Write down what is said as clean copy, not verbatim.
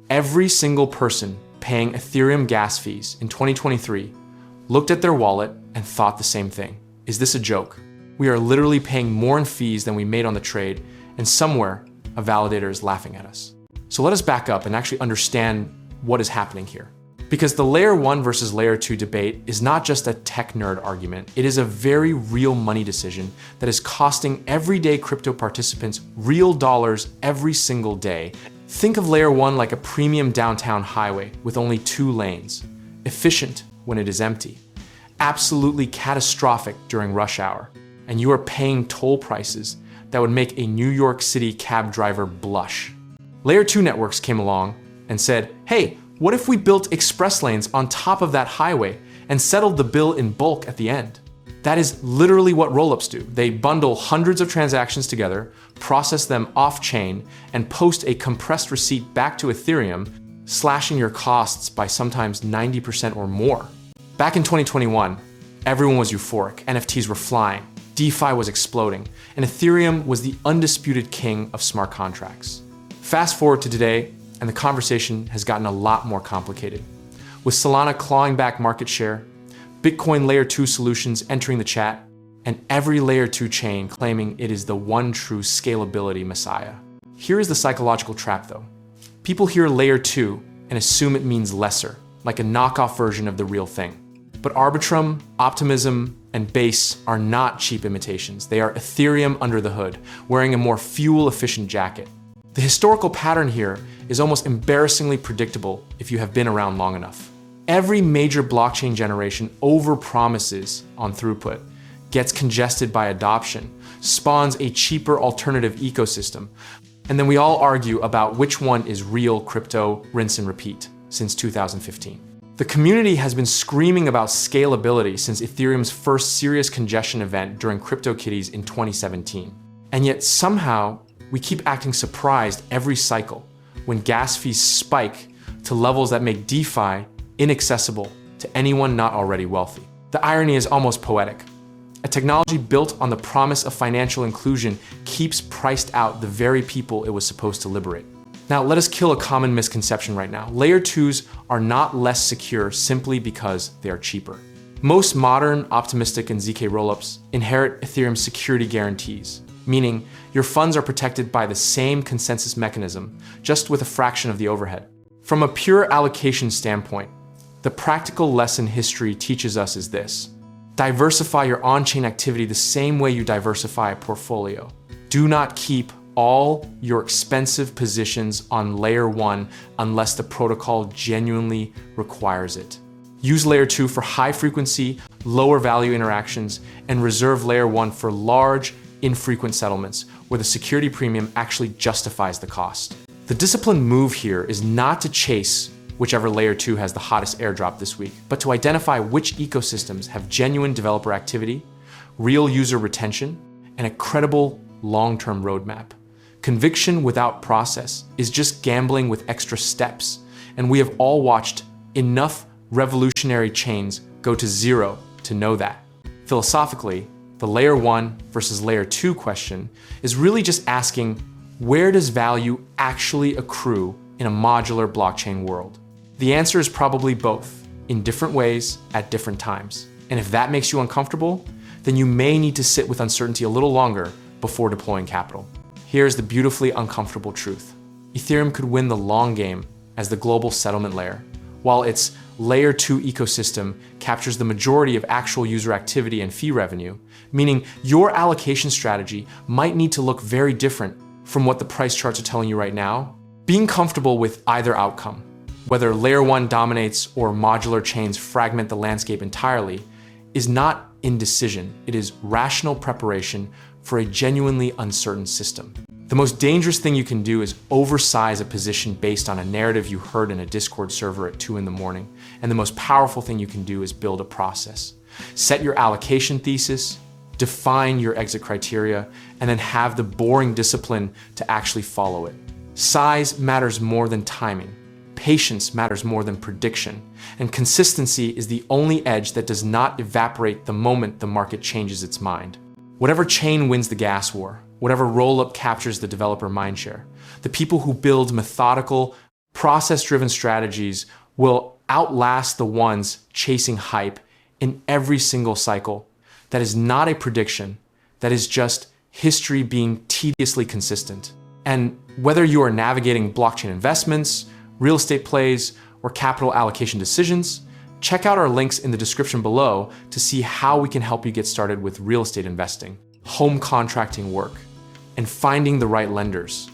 Every single person paying Ethereum gas fees in 2023 looked at their wallet and thought the same thing. Is this a joke? We are literally paying more in fees than we made on the trade, and somewhere a validator is laughing at us. So let us back up and actually understand what is happening here. Because the layer 1 versus layer 2 debate is not just a tech nerd argument, it is a very real money decision that is costing everyday crypto participants real dollars every single day. Think of layer 1 like a premium downtown highway with only 2 lanes, efficient when it is empty, absolutely catastrophic during rush hour, and you are paying toll prices that would make a New York City cab driver blush. Layer 2 networks came along and said, hey, what if we built express lanes on top of that highway and settled the bill in bulk at the end? That is literally what rollups do. They bundle hundreds of transactions together, process them off-chain, and post a compressed receipt back to Ethereum, slashing your costs by sometimes 90% or more. Back in 2021, everyone was euphoric. NFTs were flying, DeFi was exploding, and Ethereum was the undisputed king of smart contracts. Fast forward to today, and the conversation has gotten a lot more complicated. With Solana clawing back market share, Bitcoin layer 2 solutions entering the chat, and every layer 2 chain claiming it is the one true scalability messiah. Here is the psychological trap though. People hear layer 2 and assume it means lesser, like a knockoff version of the real thing. But Arbitrum, Optimism, and Base are not cheap imitations. They are Ethereum under the hood, wearing a more fuel-efficient jacket. The historical pattern here is almost embarrassingly predictable if you have been around long enough. Every major blockchain generation overpromises on throughput, gets congested by adoption, spawns a cheaper alternative ecosystem, and then we all argue about which one is real crypto, rinse and repeat, since 2015. The community has been screaming about scalability since Ethereum's first serious congestion event during CryptoKitties in 2017. And yet somehow, we keep acting surprised every cycle when gas fees spike to levels that make DeFi inaccessible to anyone not already wealthy. The irony is almost poetic. A technology built on the promise of financial inclusion keeps priced out the very people it was supposed to liberate. Now, let us kill a common misconception right now. Layer 2s are not less secure simply because they are cheaper. Most modern, optimistic, and ZK rollups inherit Ethereum's security guarantees, meaning your funds are protected by the same consensus mechanism, just with a fraction of the overhead. From a pure allocation standpoint, the practical lesson history teaches us is this: diversify your on-chain activity the same way you diversify a portfolio. Do not keep all your expensive positions on layer 1 unless the protocol genuinely requires it. Use layer 2 for high frequency, lower value interactions, and reserve layer 1 for large, infrequent settlements where the security premium actually justifies the cost. The disciplined move here is not to chase whichever layer 2 has the hottest airdrop this week, but to identify which ecosystems have genuine developer activity, real user retention, and a credible long-term roadmap. Conviction without process is just gambling with extra steps, and we have all watched enough revolutionary chains go to zero to know that. Philosophically, the layer 1 versus layer 2 question is really just asking, where does value actually accrue in a modular blockchain world? The answer is probably both, in different ways at different times. And if that makes you uncomfortable, then you may need to sit with uncertainty a little longer before deploying capital. Here's the beautifully uncomfortable truth. Ethereum could win the long game as the global settlement layer, while its layer 2 ecosystem captures the majority of actual user activity and fee revenue, meaning your allocation strategy might need to look very different from what the price charts are telling you right now. Being comfortable with either outcome, whether layer 1 dominates or modular chains fragment the landscape entirely, is not indecision. It is rational preparation for a genuinely uncertain system. The most dangerous thing you can do is oversize a position based on a narrative you heard in a Discord server at 2 in the morning. And the most powerful thing you can do is build a process. Set your allocation thesis, define your exit criteria, and then have the boring discipline to actually follow it. Size matters more than timing. Patience matters more than prediction. And consistency is the only edge that does not evaporate the moment the market changes its mind. Whatever chain wins the gas war, whatever rollup captures the developer mindshare, the people who build methodical, Process-driven strategies will outlast the ones chasing hype in every single cycle. That is not a prediction. That is just history being tediously consistent. And whether you are navigating blockchain investments, real estate plays, or capital allocation decisions, check out our links in the description below to see how we can help you get started with real estate investing, home contracting work, and finding the right lenders.